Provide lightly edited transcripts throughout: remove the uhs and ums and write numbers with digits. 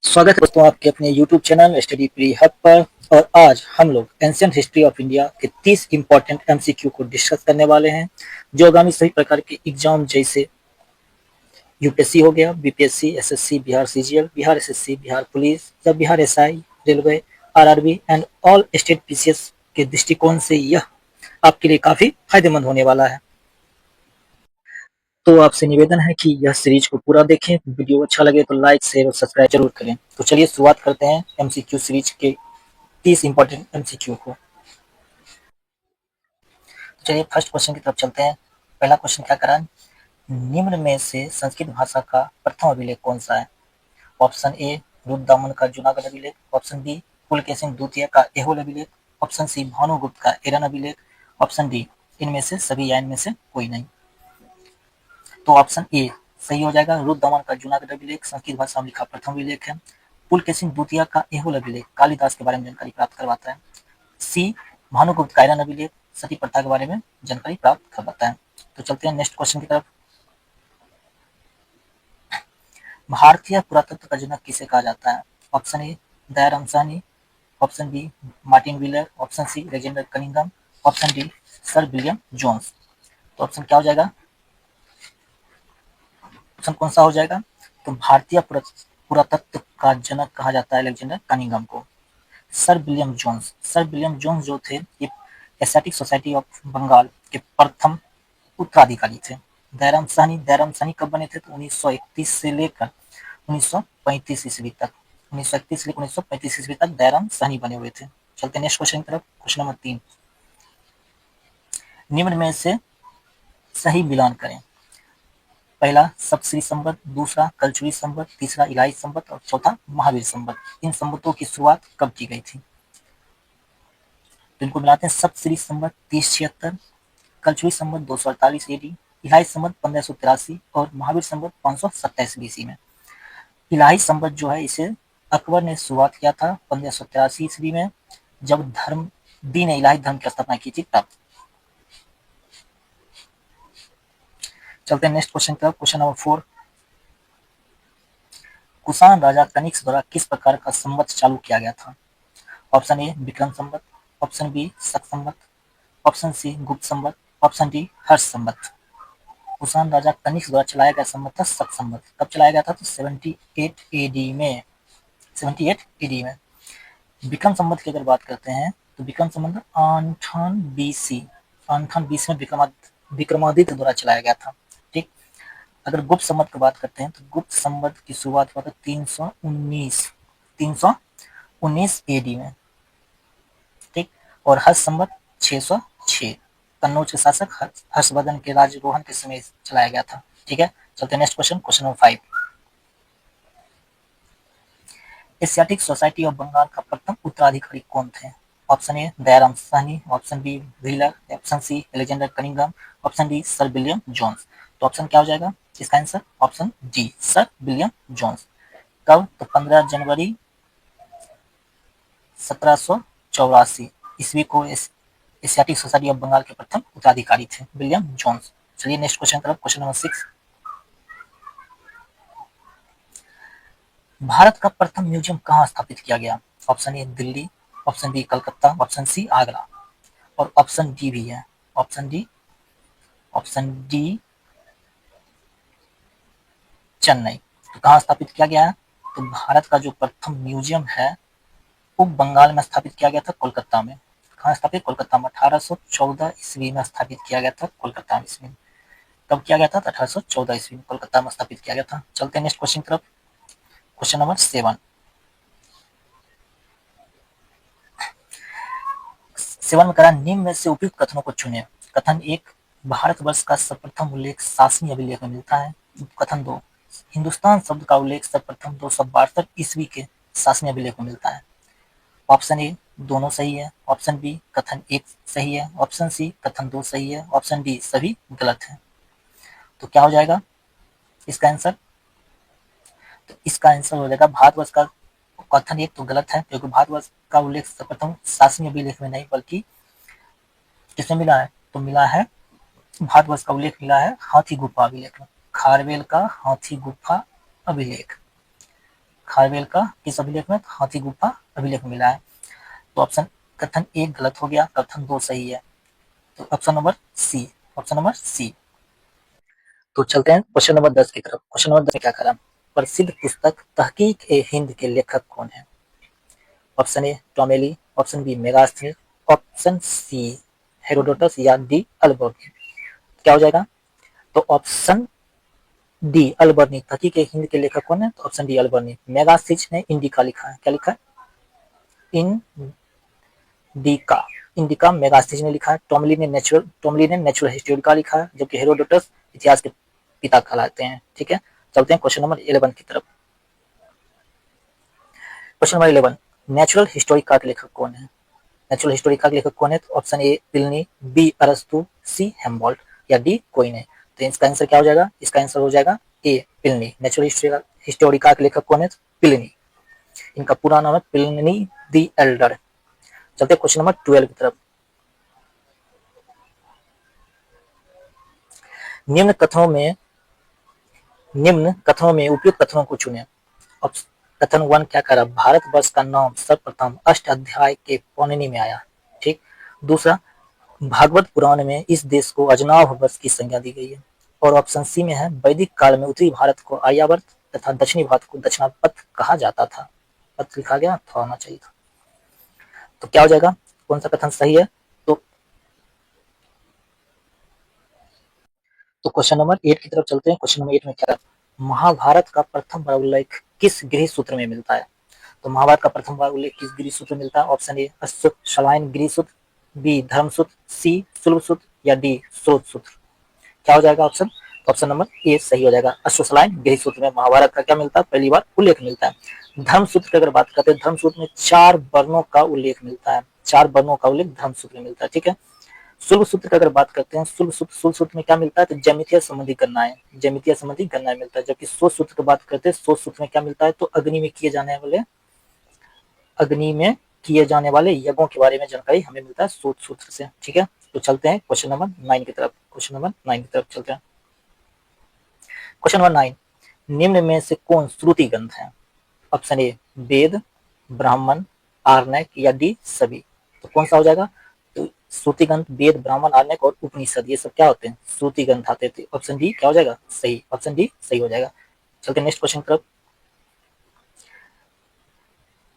स्वागत है दोस्तों आपके अपने YouTube channel study pre hub पर। और आज हम लोग एंशियंट हिस्ट्री ऑफ इंडिया के 30 इंपॉर्टेंट एमसीक्यू को डिस्कस करने वाले हैं, जो आगामी सभी प्रकार के एग्जाम जैसे यूपीएससी हो गया, BPSC, SSC, Bihar CGL, Bihar SSC, Bihar police या Bihar SI, railway, RRB and all state PCS के दृष्टिकोण से यह आपके लिए काफी फायदेमंद होने वाला है। तो आपसे निवेदन है कि यह सीरीज को पूरा देखें। वीडियो अच्छा लगे तो लाइक, शेयर और सब्सक्राइब जरूर करें। तो चलिए शुरुआत करते हैं एमसीक्यू सीरीज के 30 इंपॉर्टेंट एमसीक्यू को। चलिए फर्स्ट क्वेश्चन की तरफ चलते हैं। पहला क्वेश्चन क्या करा, निम्न में से संस्कृत भाषा का प्रथम अभिलेख कौन सा है? ऑप्शन ए रुद्रदामन का जूनागढ़ अभिलेख, ऑप्शन बी पुलकेशिन द्वितीय का ऐहोल अभिलेख, ऑप्शन सी भानुगुप्त का एरन अभिलेख, ऑप्शन डी इनमें से सभी या इनमें से कोई नहीं। तो ऑप्शन ए सही हो जाएगा। रुद्रदामन का जूनागढ़ अभिलेख संस्कृत भाषा में लिखा प्रथम अभिलेख है। पुलकेशिन द्वितीय का ऐहोल अभिलेख कालिदास के बारे में जानकारी प्राप्त करवाता है। सी भानुगुप्त का एरन अभिलेख सती प्रथा के बारे में जानकारी प्राप्त करवाता है। तो चलते हैं नेक्स्ट क्वेश्चन की तरफ। भारतीय पुरातत्व का जनक किसे कहा जाता है? Option A Dayaram Sahni, option B Martin Wheeler, option C Alexander Cunningham, option D sir William Jones. तो ऑप्शन क्या हो जाएगा? ऑप्शन कौन सा हो जाएगा? तो भारतीय पुरातत्व का जनक कहा जाता है अलेक्जेंडर कनिंघम को। Sir William Jones, sir William Jones जो थे ये एशियाटिक सोसाइटी ऑफ बंगाल के प्रथम उत्तराधिकारी थे। दयाराम साहनी कब बने थे? तो 1931 से लेकर 1935 ईस्वी तक, 1931 से लेकर 1935 ईस्वी तक दयाराम साहनी बने हुए थे। चलते नेक्स्ट क्वेश्चन की तरफ। क्वेश्चन नंबर 3, निम्न में से सही मिलान करें। पहला सप्तश्री संवत, दूसरा कलचुरी संवत, तीसरा इलाही संवत और चौथा महावीर संवत। इन संवतों की शुरुआत कब की गई थी? तो इनको मिलाते हैं। सप्तश्री संवत 3076, कलचुरी संवत 248 एडी, इलाही संवत 1583 और महावीर संवत 527 बीसी में। इलाही संवत जो है इसे अकबर ने शुरुआत किया था 1583 ईस्वी में, जब धर्म दी ने इलाही धर्म की स्थापना की थी तब। चलते हैं नेक्स्ट क्वेश्चन की तरफ। क्वेश्चन नंबर 4, कुषाण राजा कनिष्क द्वारा किस प्रकार का संवत चालू किया गया था? ऑप्शन ए विक्रम संवत, ऑप्शन बी शक संवत, ऑप्शन सी गुप्त संवत, ऑप्शन डी हर्ष संवत। कुषाण राजा कनिष्क द्वारा चलाया गया संवत था शक संवत। कब चलाया गया था? तो 78 एडी में, 78 एडी में। विक्रम संवत की अगर बात करते हैं तो विक्रम संवत आंठान बीसी में विक्रमादित्य द्वारा चलाया गया था। ठीक। अगर गुप्त संवत की बात करते हैं तो गुप्त संवत की शुरुआत हुआ था 319 एडी में। ठीक। और हर्ष संवत 606 कन्नौज के शासक हर्षवर्धन के राजरोहन के समय चलाया गया था। ठीक है। चलते next question. Question number 5, Asiatic society of Bengal का प्रथम उत्तराधिकारी कौन थे? Option A Dayaram Sahni, option B Wheeler, option C Alexander Cunningham, option D sir William Jones. तो ऑप्शन क्या हो जाएगा इसका answer? Option D sir William Jones. कब? तो 15 जनवरी 1784 ईस्वी को एशियाटिक सोसाइटी ऑफ बंगाल के प्रथम उत्तराधिकारी थे विलियम जोन्स। चलिए नेक्स्ट क्वेश्चन तरफ। क्वेश्चन नंबर 6, भारत का प्रथम म्यूजियम कहाँ स्थापित किया गया? Option A Delhi, option B Calcutta, option C Agra और ऑप्शन डी भी है। Option D Chennai. तो कहाँ स्थापित किया गया है? तो भारत का जो प्रथम म्यूजियम है वो बंगाल में स्थापित किया गया था, कोलकाता में। कहाँ स्थापित? कोलकाता में। 1814 ईस्वी में स्थापित किया गया था कोलकाता में। कब किया गया था? 1814 ईस्वी में कोलकाता में स्थापित किया गया था। चलते हैं नेक्स्ट क्वेश्चन की तरफ। क्वेश्चन नंबर 7, में करा निम्न में से उपयुक्त कथनों को चुने। कथन 1, भारतवर्ष का सर्वप्रथम उल्लेख शासनीय अभिलेख में मिलता है। कथन 2, हिंदुस्तान शब्द का उल्लेख सर्वप्रथम 262 ईस्वी के शासनीय अभिलेख में मिलता है। ऑप्शन ए दोनों सही है, ऑप्शन बी कथन 1 सही है, ऑप्शन सी कथन 2 सही है, ऑप्शन डी सभी गलत है। तो क्या हो जाएगा इसका आंसर? तो इसका आंसर हो जाएगा भारतवर्ष का कथन 1 तो गलत है, क्योंकि भारतवर्ष का उल्लेख सर्वप्रथम शासनीय अभिलेख में नहीं बल्कि किसमें मिला है? तो मिला है, भारतवर्ष का उल्लेख मिला है हाथी गुफा अभिलेख में, खारवेल का हाथी गुफा अभिलेख। खारवेल का किस अभिलेख में? हाथी गुफा अभिलेख में मिला है। तो ऑप्शन कथन एक गलत हो गया, कथन दो सही है। तो option number C, option number C. तो चलते हैं क्वेश्चन नंबर 10 की तरफ। क्वेश्चन नंबर 10 में क्या करा? प्रसिद्ध पुस्तक तहकीक ए हिंद के लेखक कौन है? ऑप्शन ए टॉमेली, option B Megasthenes, option C Herodotus या डी अल्बर्नी। क्या हो जाएगा? तो ऑप्शन डी अल्बर्नी। तहकीक ए हिंद के लेखक कौन है? तो ऑप्शन डी अल्बर्नी। मेगास्थनीज ने इंडिका लिखा है। क्या लिखा है? इंडिका। इंडिका मेगास्थनीज ने लिखा है। टॉमली ने नेचुरल हिस्टोरिका लिखा है, जबकि हेरोडोटस इतिहास के पिता कहलाते हैं। ठीक है, चलते हैं क्वेश्चन नंबर 11 की तरफ। क्वेश्चन नंबर 11, नेचुरल हिस्टोरिका के लेखक कौन है? नेचुरल हिस्टोरिका के लेखक कौन है? तो ऑप्शन ए प्लिनी, बी अरस्तु, सी हेम्बोल्ट या डी कोइन है। तो इसका आंसर क्या हो जाएगा? इसका आंसर हो जाएगा ए प्लिनी। नेचुरल हिस्टोरिका के लेखक कौन है? प्लिनी। इनका पूरा नाम है प्लिनी दी एल्डर। चलते हैं क्वेश्चन नंबर 12 की तरफ। निम्न कथनों में उपयुक्त कथनों को चुने। कथन 1 क्या करा? भारतवर्ष का नाम सर्वप्रथम अष्ट अध्याय के पौननी में आया। ठीक। दूसरा, भागवत पुराण में इस देश को अजनाभ वर्ष की संज्ञा दी गई है। और ऑप्शन सी में है वैदिक काल में उत्तरी भारत को आर्यावर्त तथा दक्षिणी भारत को दक्षिणापथ कहा जाता था। पथ लिखा गया था, होना चाहिए था। तो क्या हो जाएगा? कौन सा कथन सही है? तो क्वेश्चन नंबर 8 की तरफ चलते हैं। क्वेश्चन नंबर 8 में क्या है? महाभारत का प्रथम बार उल्लेख किस गृह सूत्र में मिलता है? तो महाभारत का प्रथम बार उल्लेख किस गृह सूत्र में मिलता है? ऑप्शन ए अश्वशालायन गृह सूत्र, बी धर्मसूत्र, सी शुल्ब सूत्र या डी स्रोत सूत्र। क्या हो जाएगा ऑप्शन? तो ऑप्शन नंबर ए सही हो जाएगा। अश्वशालायन गृह सूत्र में महाभारत का क्या मिलता है? पहली बार उल्लेख मिलता है। धर्म सूत्र की अगर बात करते हैं, धर्म सूत्र में 4 वर्णों का उल्लेख मिलता है। 4 वर्णों का उल्लेख धर्म सूत्र में मिलता है। ठीक है। शुल्ब सूत्र की अगर बात करते हैं, शुल्ब सूत्र में क्या मिलता है? तो ज्यामितीय संबंधी गणनाएं, ज्यामितीय संबंधी गणनाएं मिलता है। जबकि शोध सूत्र की बात करते हैं, शोध सूत्र में क्या मिलता है? तो अग्नि में किए जाने वाले यज्ञों के बारे में जानकारी हमें मिलता है शोध सूत्र से। ठीक है। तो चलते हैं क्वेश्चन नंबर 9 की तरफ। क्वेश्चन नंबर 9 की तरफ चलते हैं। क्वेश्चन नंबर 9, निम्न में से कौन श्रुति ग्रंथ है? ऑप्शन ए वेद, ब्राह्मण, आर्णक या डी सभी। तो कौन सा हो जाएगा? तो श्रुति ग्रंथ वेद, ब्राह्मण, आर्णक और उपनिषद, ये सब क्या होते हैं? श्रुति ग्रंथ आते थे। ऑप्शन डी क्या हो जाएगा? सही। ऑप्शन डी सही हो जाएगा। चलते नेक्स्ट क्वेश्चन की तरफ।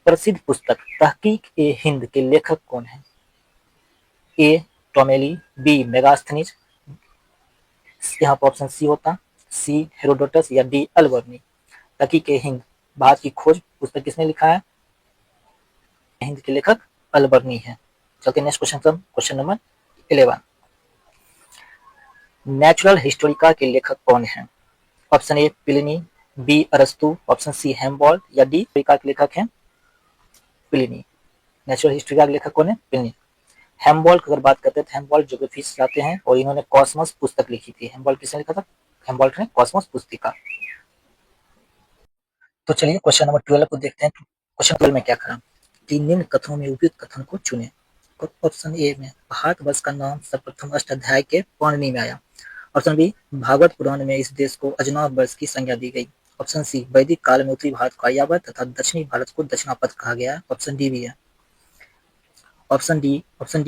प्रसिद्ध पुस्तक तहकीक ए हिंद के लेखक कौन है? ए टॉमेली, बी मेगास्थनीज, यहाँ पर ऑप्शन सी होता, सी हेरोडोटस या डी अल्बर्नी। तहकीक ए हिंद भारत की खोज पुस्तक किसने लिखा है? हिंद के लेखक अल्बर्नी है। चलते नेक्स्ट क्वेश्चन पर। क्वेश्चन नंबर 11, नेचुरल हिस्टोरिका के लेखक कौन है? ऑप्शन ए प्लिनी, बी अरस्तु, ऑप्शन सी हेम्बोल्ट या डी हिस्टोरिका के लेखक हैं प्लिनी। नेचुरल हिस्टोरिका के लेखक कौन है? प्लिनी। हेम्बोल्ट की अगर बात करते हैं तो हेम्बोल्ट ज्योग्राफी से आते हैं और इन्होंने कॉस्मोस पुस्तक लिखी थी। हेम्बोल्ट किसने लिखा था? हेम्बोल्ट ने कॉस्मोस पुस्तिका। तो चलिए क्वेश्चन नंबर 12 को देखते हैं। क्वेश्चन 12 में क्या करा? तीन निम्न कथनों में उपयुक्त कथन को चुने। ऑप्शन ए में भारतवर्ष का नाम सर्वप्रथम अष्ट अध्याय के पौर्णी में आया। ऑप्शन बी भागवत पुराण में इस देश को अजनाभ वर्ष की संज्ञा दी गई। ऑप्शन सी वैदिक काल में उत्तरी भारत को आर्यावर्त तथा दक्षिणी भारत को दक्षिणापथ कहा गया है। ऑप्शन डी भी है। ऑप्शन डी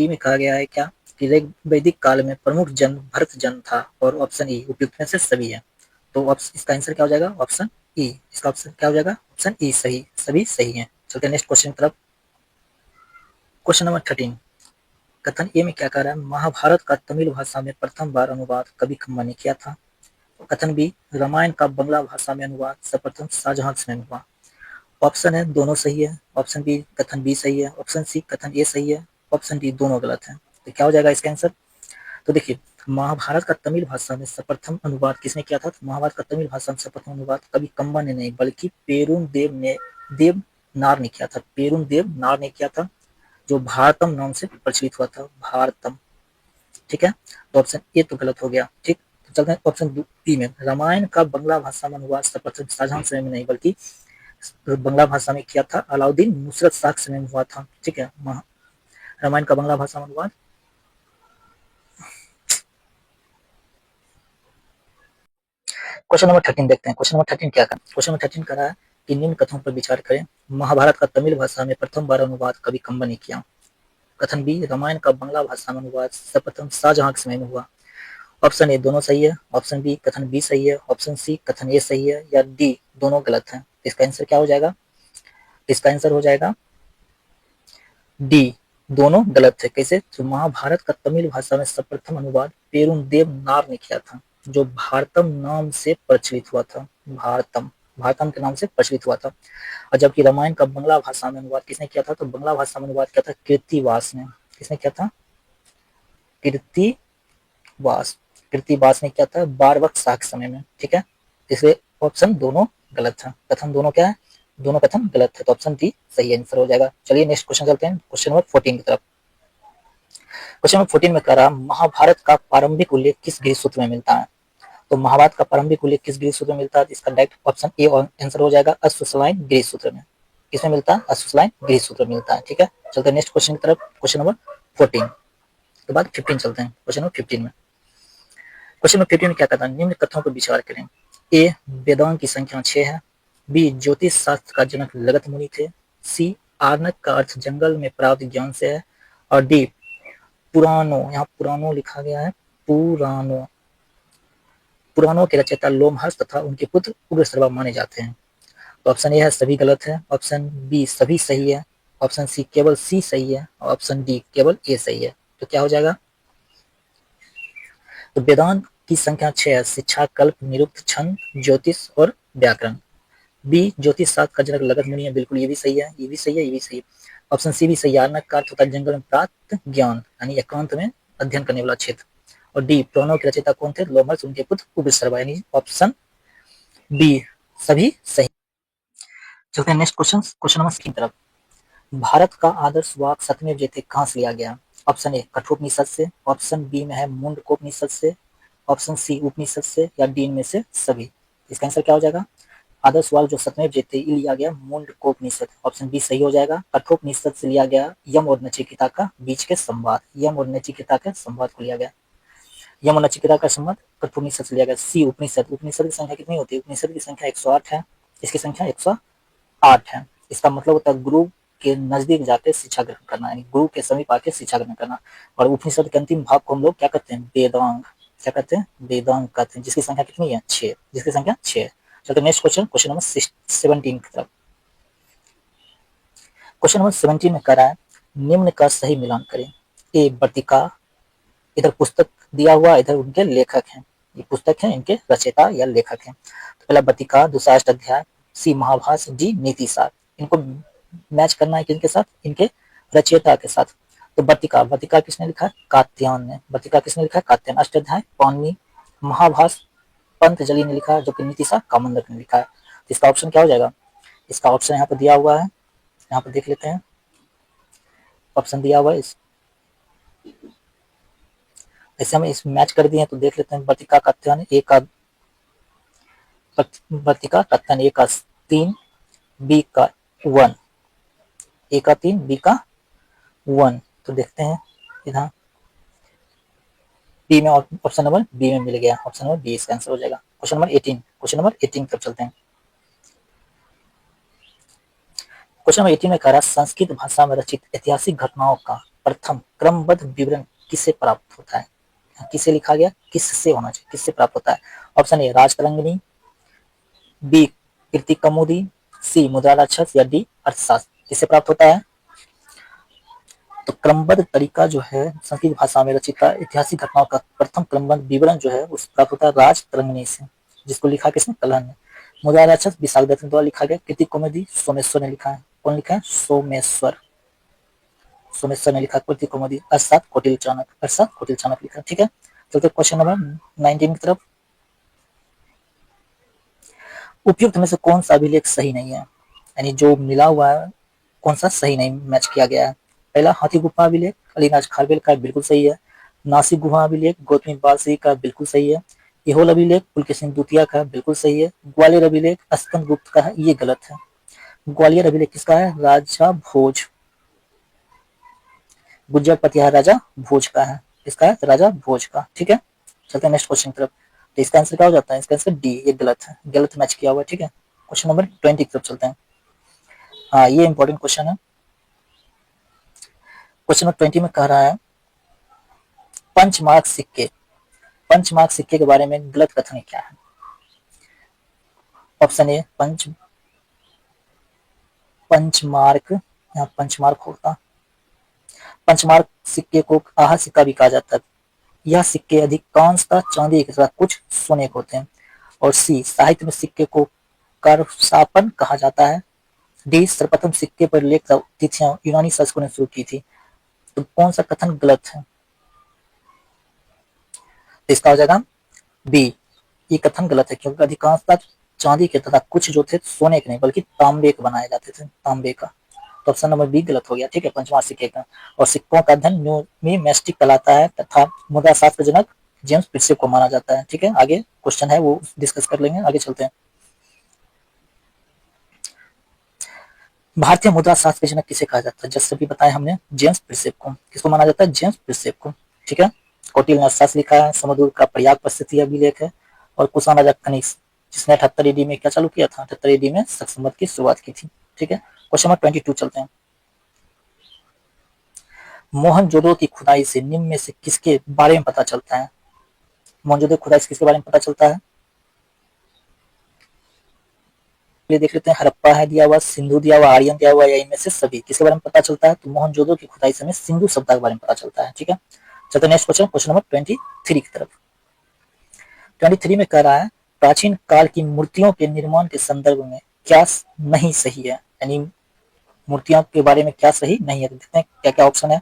में कहा गया है क्या कि वैदिक काल में प्रमुख जन भरत जन था। और ऑप्शन ई उपयुक्त में से सभी है। तो इसका आंसर क्या हो जाएगा? Option E. इसका ऑप्शन क्या हो जाएगा? ऑप्शन ई सही, सभी सही है। चलते नेक्स्ट क्वेश्चन की तरफ। क्वेश्चन नंबर 13, कथन ए में क्या कह रहा है? महाभारत का तमिल भाषा में प्रथम बार अनुवाद कवि खम्मा ने किया था। कथन बी रामायण का बंगला भाषा में अनुवाद सर्वप्रथम शाहजहां स्वयं हुआ। ऑप्शन है दोनों सही है। ऑप्शन बी कथन बी सही है। ऑप्शन सी कथन ए सही है। ऑप्शन डी दोनों गलत है। तो क्या हो जाएगा इसका आंसर? तो देखिए, महाभारत का तमिल भाषा में सर्वप्रथम अनुवाद किसने किया था? तो महाभारत का तमिल भाषा में सर्वप्रथम अनुवाद कवि कम्बा ने नहीं बल्कि पेरुन देव नार ने किया था। पेरुन देव नार ने किया था, जो भारतम नाम से प्रचलित हुआ था। भारतम। ठीक है। तो ऑप्शन ए तो गलत हो गया। ठीक। तो चलते हैं ऑप्शन बी में। रामायण का बंगला भाषा में अनुवाद सर्वप्रथम शाहजहां समय में नहीं बल्कि बंगला भाषा में किया था अलाउद्दीन नुसरत शाह समय में हुआ था। ठीक है। रामायण का बंगला भाषा में अनुवाद। क्वेश्चन नंबर 13 देखते हैं। क्वेश्चन नंबर 13 क्या कर? क्वेश्चन नंबर 13 कर रहा है कि निम्न कथनों पर विचार करें। महाभारत का तमिल भाषा में प्रथम बार अनुवाद कवि कंबन ने किया। कथन बी, रामायण का बांग्ला भाषा में अनुवाद सर्वप्रथम शाहजहां के समय में हुआ। ऑप्शन ए दोनों सही है, ऑप्शन बी कथन बी सही है, ऑप्शन सी कथन ए सही है, या डी दोनों गलत है। इसका आंसर क्या हो जाएगा? इसका आंसर हो जाएगा डी, दोनों गलत है। कैसे? तो महाभारत का तमिल भाषा में सर्वप्रथम अनुवाद पेरुदेव नार ने किया था, जो भारतम नाम से प्रचलित हुआ था। भारतम, भारतम के नाम से प्रचलित हुआ था। और जबकि रामायण का बांग्ला भाषा में अनुवाद किसने किया था? तो बांग्ला भाषा में अनुवाद किया था कीर्तिवास ने। किसने किया था? कीर्तिवास। कीर्तिवास ने किया था बारवक शाह के समय में। ठीक है, इसलिए ऑप्शन दोनों गलत है। कथन दोनों क्या है? दोनों कथन गलत है, तो ऑप्शन डी सही आंसर हो जाएगा। चलिए नेक्स्ट क्वेश्चन चलते हैं, क्वेश्चन नंबर 14 की तरफ। क्वेश्चन नंबर 14 में कह रहा, महाभारत का प्रारंभिक उल्लेख किस गृह सूत्र में मिलता है? तो महाभारत का प्रारंभिक उल्लेख किस गृह सूत्र में मिलता है? इसका डायरेक्ट ऑप्शन ए आंसर हो जाएगा अश्वशलायन गृह सूत्र में। किसमें मिलता है? अश्वशलायन गृह सूत्र में मिलता है। ठीक है, चलते हैं नेक्स्ट क्वेश्चन की तरफ, क्वेश्चन नंबर 14 के बाद 15 चलते हैं। क्वेश्चन नंबर 15 में, क्वेश्चन नंबर 15 में क्या कहता है? निम्न कथनों पर विचार करें। ए, वेदांत की संख्या 6 है। बी, ज्योतिष शास्त्र का जनक लगत मुनि थे। सी, आर्नक का अर्थ जंगल में प्राप्त ज्ञान से है। और डी, पुराणों, यहाँ पुराणों लिखा गया है, पुराणों, पुराणों के रचयिता लोमहर्ष तथा उनके पुत्र उग्रश्रवा माने जाते हैं। तो ऑप्शन ए है सभी गलत है, ऑप्शन बी सभी सही है, ऑप्शन सी केवल सी सही है, और ऑप्शन डी केवल ए सही है। तो क्या हो जाएगा? तो वेदांत की संख्या 6 है। शिक्षा, कल्प, निरुक्त, छंद, ज्योतिष और व्याकरण। बी, ज्योतिष शास्त्र का जनक लगत मुनि है, बिल्कुल ये भी सही है, ये भी सही है, ये भी सही है। ऑप्शन सी भी सही है, आर्नक का अर्थ होता है जंगल में प्राप्त ज्ञान, यानी एकांत में अध्ययन करने वाला क्षेत्र। और डी, पुराणों के रचयिता कौन थे? लोमहर्ष, उनके पुत्र उग्रश्रवा, यानी ऑप्शन बी सभी सही। चलते हैं नेक्स्ट क्वेश्चन, क्वेश्चन नंबर 16 की तरफ। भारत का आदर्श वाक्य सत्यमेव जयते कहाँ से लिया गया? ऑप्शन ए कठोपनिषद से, ऑप्शन बी में है मुंडकोपनिषद से, ऑप्शन सी उपनिषद से, या डी में से सभी। इसका आंसर क्या हो जाएगा? आदर्श वाक्य जो सत्यमेव जयते लिया गया मुंडकोपनिषद, ऑप्शन बी सही हो जाएगा। कठोपनिषद से लिया गया यम और नचिकेता का बीच के संवाद, यम और नचिकेता के संवाद को लिया गया। यम और नचिकेता का संवाद कठोपनिषद से लिया गया। सी उपनिषद, उपनिषद की संख्या कितनी होती है? उपनिषद की संख्या 108 है, इसकी संख्या 108 है। इसका मतलब होता है गुरु के नजदीक जाकर शिक्षा ग्रहण करना, यानी गुरु के समीप आके शिक्षा ग्रहण करना। और उपनिषद के अंतिम भाग को हम लोग क्या कहते हैं? वेदांग। क्या कहते हैं? वेदांग कहते हैं, जिसकी संख्या कितनी है? 6, जिसकी संख्या 6 है। चलते नेक्स्ट क्वेश्चन, क्वेश्चन नंबर 17 की तरफ। क्वेश्चन नंबर 17 में कह रहा है, निम्न का सही मिलान करें। ए, वर्तिका, इधर पुस्तक दिया हुआ, इधर उनके लेखक हैं, ये पुस्तक है, इनके रचयिता या लेखक हैं। तो पहला वर्तिका, दूसरा अष्टाध्याय, सी महाभाष्य, डी नीतिसार। इनको मैच करना है किनके साथ? इनके रचयिता के साथ। तो वर्तिका, वर्तिका किसने लिखा है? कात्यायन ने। वर्तिका किसने लिखा है? कात्यायन। अष्टाध्याय पाणिनि, महाभाष्य पंतजलि ने लिखा है, जो कि नीतिसार कामंडक ने लिखा है। तो इसका ऑप्शन क्या हो जाएगा? इसका ऑप्शन यहाँ पर दिया हुआ है, यहाँ पर देख लेते हैं, ऑप्शन दिया हुआ है ऐसे हम इस मैच कर दिए तो देख लेते हैं। वर्तिका कात्यायन ए का, वर्तिका कात्यायन ए का 3, बी का 1, ए का 3, बी का 1। तो देखते हैं इधर बी में, ऑप्शन नंबर बी में मिल गया, ऑप्शन नंबर बी इसका आंसर हो जाएगा। क्वेश्चन नंबर 18, क्वेश्चन नंबर 18 तक चलते हैं। क्वेश्चन नंबर 18 में कह रहा है, संस्कृत भाषा में रचित ऐतिहासिक घटनाओं का प्रथम क्रमबद्ध विवरण किससे प्राप्त होता है? किसे लिखा गया? किससे होना चाहिए, किससे प्राप्त होता है? ऑप्शन ए राजतरंगिणी, बी कीर्ति कौमुदी, सी मुद्रा राक्षस, या डी अर्थशास्त्र। किससे प्राप्त होता है? तो क्रमबद्ध तरीका जो है संस्कृत भाषा में रचित ऐतिहासिक घटनाओं का प्रथम क्रमबद्ध विवरण जो है उस प्राप्त होता है राजतरंगिणी से, जिसको लिखा किसने? कलहन ने। मुद्रा राक्षस विशाख दत्त द्वारा लिखा गया। कीर्ति कौमुदी सोमेश्वर ने लिखा है। कौन लिखा है? सोमेश्वर, सोमेश्वर ने लिखा कीर्ति कौमुदी। अर्थशास्त्र कौटिल्य चाणक्य, अर्थशास्त्र कौटिल्य चाणक्य लिखा। ठीक है, चलते क्वेश्चन नंबर 19 की तरफ। उपयुक्त में से कौन सा अभिलेख सही नहीं है, यानी जो मिला हुआ है कौन सा सही नहीं मैच किया गया है? पहला हाथी गुफा अभिलेख अलीनाज खारवेल का बिल्कुल सही है। नासिक गुफा अभिलेख गौतमी बालश्री का बिल्कुल सही है। इहोल अभिलेख पुलकेशिन द्वितीय का बिल्कुल सही है। ग्वालियर अभिलेख स्कंद गुप्त का है, ये गलत है। ग्वालियर अभिलेख किसका है? राजा भोज, गुज्जर प्रतिहार राजा भोज का है। इसका है राजा भोज का। ठीक है, चलते हैं नेक्स्ट क्वेश्चन की तरफ। तो इसका आंसर क्या हो जाता है? इसका आंसर डी, ये गलत है, गलत मैच किया हुआ है। ठीक है, क्वेश्चन नंबर 20 की तरफ चलते हैं। हाँ, ये इंपॉर्टेंट क्वेश्चन है। क्वेश्चन नंबर 20 में कह रहा है पंचमार्क सिक्के। पंचमार्क सिक्के के बारे में गलत कथन क्या है? ऑप्शन ए पंचमार्क, यहाँ पंचमार्क होता, पंचमार्क सिक्के को आहा सिक्का भी कहा जाता है। यह सिक्के अधिकांशतः चांदी के साथ कुछ सोने के होते हैं। और सी, साहित्य में सिक्के को करसापन कहा जाता है। डी, सर्वप्रथम सिक्के पर लेख तिथियां यूनानी शासकों ने शुरू की थी। तो कौन सा कथन गलत है? तो इसका हो जाएगा बी, ये कथन गलत है, क्योंकि अधिकांशतः चांदी के तथा कुछ जो थे सोने के नहीं बल्कि तांबे के बनाए जाते थे, तांबे का। तो ऑप्शन नंबर बी गलत हो गया, ठीक है, पंचमार सिक्के का। और सिक्कों का अध्ययन न्यूमिस्टिक कहलाता है तथा मुद्रा शास्त्र जनक जेम्स प्रिस्प को माना जाता है, ठीक है। आगे क्वेश्चन है वो डिस्कस कर लेंगे, आगे चलते हैं। भारतीय मुद्रा शास्त्र के जनक किसे कहा जाता है? जैसे भी बताया हमने, जेम्स प्रिस्प को। किसको माना जाता है? जेम्स प्रिस्प को, ठीक है। कौटिल्य ने अर्थशास्त्र लिखा है, समुद्र का पर्याप्त परिस्थिति अभिलेख है, और कुषाण राजा कनिष्क जिसने 78 एडी में क्या चालू किया था? 78 एडी में शक संवत की शुरुआत की थी, ठीक है। क्वेश्चन नंबर 22 चलते हैं। मोहनजोदड़ो की खुदाई से निम्न में से किसके बारे में पता चलता है? मोहनजोदड़ो की खुदाई से किसके बारे में पता चलता है? ये देख लेते हैं, हड़प्पा है दिया हुआ, सिंधु दिया हुआ, आर्यन दिया हुआ, या इनमें से सभी। किसके बारे में पता चलता है? तो मोहनजोदड़ो की खुदाई से हमें सिंधु सभ्यता के बारे में पता चलता है, ठीक है। चलते नेक्स्ट क्वेश्चन, क्वेश्चन नंबर 23 की तरफ। 23 में कह रहा है प्राचीन काल की मूर्तियों के निर्माण के संदर्भ में क्या नहीं सही है, यानी मूर्तियों के बारे में क्या सही नहीं है। देखते हैं क्या क्या ऑप्शन है।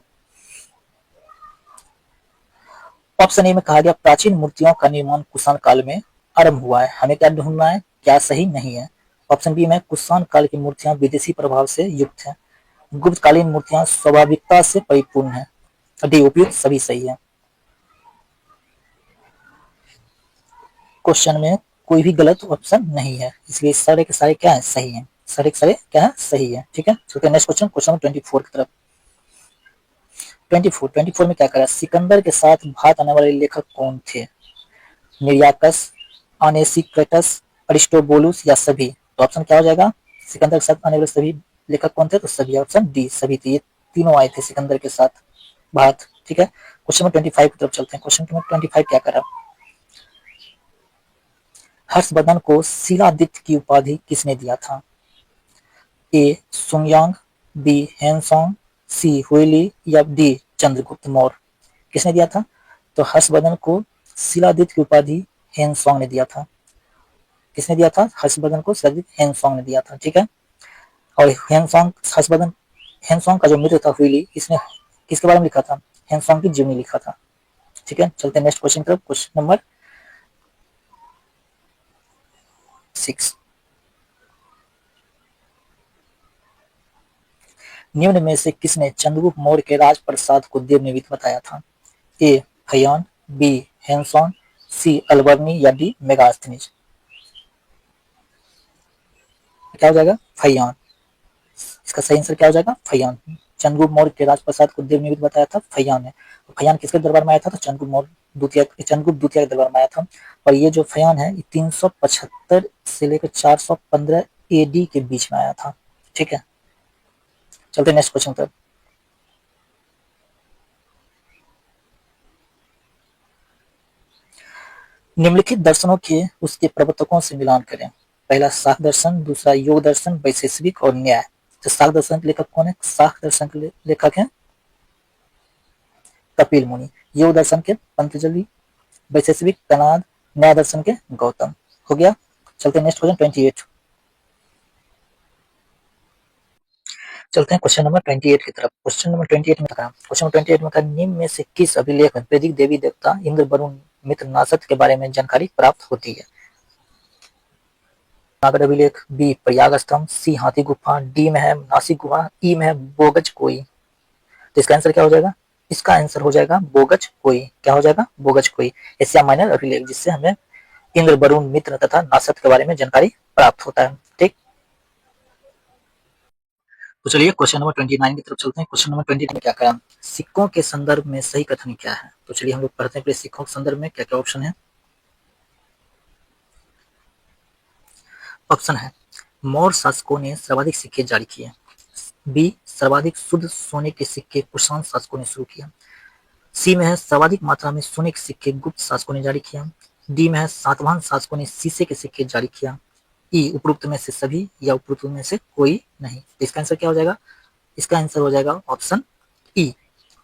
ऑप्शन ए में कहा गया प्राचीन मूर्तियों का निर्माण कुषाण काल में आरंभ हुआ है, हमें क्या ढूंढना है, क्या सही नहीं है। ऑप्शन बी में कुषाण काल की मूर्तियां विदेशी प्रभाव से युक्त हैं। गुप्तकालीन मूर्तियां स्वाभाविकता से परिपूर्ण है। डी, उपयुक्त सभी सही है। क्वेश्चन में कोई भी गलत ऑप्शन नहीं है, इसलिए सारे के सारे क्या है? सही है। सारे के सारे क्या है? सही है, ठीक है। चलते नेक्स्ट क्वेश्चन, क्वेश्चन 24 की तरफ। 24 में क्या करा? सिकंदर के साथ भारत आने वाले लेखक कौन थे? निर्याकस, अनेसिक्रेटस, अरिस्टोबुलस या सभी। तो ऑप्शन क्या हो जाएगा? सिकंदर के साथ आने वाले सभी लेखक कौन थे? तो सभी। ऑप्शन डी, सभी थे। ये तीनों आए थे सिकंदर के साथ भारत, ठीक है। क्वेश्चन नंबर 25 की तरफ चलते हैं। क्वेश्चन नंबर 25 क्या करा? हर्षवर्धन को शिलादित्य की उपाधि किसने दिया था? ए, सुंगयांग, बी, हेनसोंग, सी, हुइली या डी, चंद्रगुप्त मौर्य। किसने दिया था? तो हर्षवर्धन को शिलादित्य की उपाधि हेनसोंग ने दिया था। किसने दिया था? हर्षवर्धन को शिलादित्य हेनसोंग ने दिया था, ठीक है। और हेनसोंग, हर्षवर्धन, हेनसोंग का जो मित्र था हुइली, इसने किसके बारे में लिखा था? हेनसोंग की जीवनी लिखा था, ठीक है। चलते हैं नेक्स्ट क्वेश्चन की तरफ। Question number 6। निम्न में से किसने चंद्रगुप्त मौर्य के राजप्रसाद को देवनिमित्त बताया था? ए, फयान, बी, हेनसोंग, सी, अलबर्नी या डी, मेगास्थनीज। क्या हो जाएगा? फयान। इसका सही आंसर क्या हो जाएगा? फयान। चंद्रगुप्त मौर्य के राजप्रसाद को देवनिमित्त बताया था फयान ने। फयान किसके दरबार में आया था? तो चंद्रगुप्त मौर्य द्वितीय, चंद्रगुप्त द्वितीय के दरबार में आया था। और ये जो फयान है 375 से लेकर 415 एडी के बीच में आया था, ठीक है। चलते नेक्स्ट क्वेश्चन पर। निम्नलिखित दर्शनों के उसके प्रवर्तकों से मिलान करें। पहला शाक्त दर्शन, दूसरा योग दर्शन, वैशेषिक और न्याय। तो शाक्त दर्शन के लेखक कौन है? शाक्त दर्शन के लेखक हैं कपिल मुनि, योग दर्शन के पतंजलि, वैशेषिक कनाद, न्याय दर्शन के गौतम। हो गया। चलते नेक्स्ट क्वेश्चन 28। चलते हैं क्वेश्चन नंबर 28 की तरफ। क्वेश्चन नंबर 28 में कहा, क्वेश्चन नंबर 28 में कहा निम्न में से किस अभिलेख में वैदिक देवी देवता इंद्र, वरुण, मित्र, नासत के बारे में जानकारी प्राप्त होती है? नागर अभिलेख, बी, प्रयाग स्तंभ, सी, हाथी गुफा, डी में है नासिक गुफा, ई में है बोगज कोई। तो इसका आंसर क्या हो जाएगा? इसका आंसर हो जाएगा बोगज कोई। क्या हो जाएगा? बोगज कोई। एशिया माइनर अभिलेख, जिससे हमें इंद्र, वरुण, मित्र तथा नासत के बारे में जानकारी प्राप्त होता है, ठीक। तो चलिए क्वेश्चन नंबर 29 की तरफ चलते हैं। क्वेश्चन नंबर 29 में क्या कहा? सिक्कों के संदर्भ में सही कथन क्या है? तो चलिए हम लोग पढ़ते हैं सिक्कों के संदर्भ में क्या क्या ऑप्शन है। ऑप्शन है मौर्य शासकों ने सर्वाधिक सिक्के जारी किए। बी, सर्वाधिक शुद्ध सोने के सिक्के कुषाण शासकों ने शुरू किया। सी में है सर्वाधिक मात्रा में सोने के सिक्के गुप्त शासकों ने जारी किया। डी में है सातवाहन शासकों ने शीशे के सिक्के जारी किया। ई, उपरोक्त में से सभी या उपरोक्त में से कोई नहीं। तो इसका आंसर क्या हो जाएगा? इसका आंसर हो जाएगा ऑप्शन ई,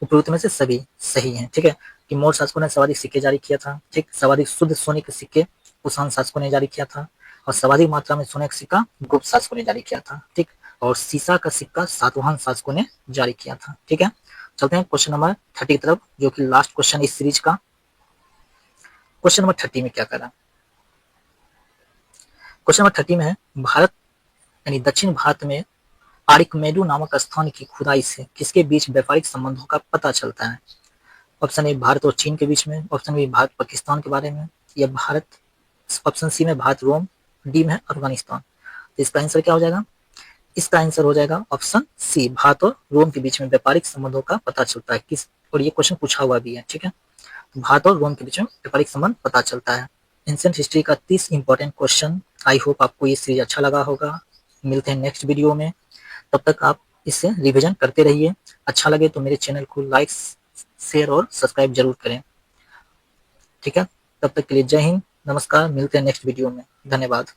उपरोक्त में से सभी सही है। ठीक है, कि मौर्य शासकों ने सर्वाधिक सिक्के जारी किया था। ठीक, सर्वाधिक शुद्ध सोने के सिक्के कुषाण शासकों ने जारी किया था, और सर्वाधिक मात्रा में सोने का सिक्का गुप्त शासकों ने जारी किया था। ठीक, और सीसा का सिक्का सातवाहन शासकों ने जारी किया था। ठीक है, चलते हैं क्वेश्चन नंबर 30 की तरफ, जो कि लास्ट क्वेश्चन इस सीरीज का। क्वेश्चन नंबर 30 में क्या करा? क्वेश्चन नंबर 30 में है, भारत यानी दक्षिण भारत में आरिकमेडु नामक स्थान की खुदाई से किसके बीच व्यापारिक संबंधों का पता चलता है? ऑप्शन ए, भारत और चीन के बीच में। ऑप्शन बी, भारत पाकिस्तान के बारे में। या भारत, ऑप्शन सी में भारत रोम। डी में है अफगानिस्तान। तो इसका आंसर क्या हो जाएगा? इसका आंसर हो जाएगा ऑप्शन सी, भारत और रोम के बीच में व्यापारिक संबंधों का पता चलता है। किस, और ये क्वेश्चन पूछा हुआ भी है। ठीक है, भारत और रोम के बीच में व्यापारिक संबंध पता चलता है। एंशिएंट हिस्ट्री का 30 इंपॉर्टेंट क्वेश्चन। आई होप आपको ये सीरीज अच्छा लगा होगा। मिलते हैं नेक्स्ट वीडियो में, तब तक आप इससे रिविजन करते रहिए। अच्छा लगे तो मेरे चैनल को लाइक, शेयर और सब्सक्राइब जरूर करें। ठीक है, तब तक के लिए जय हिंद, नमस्कार, मिलते हैं नेक्स्ट वीडियो में। धन्यवाद।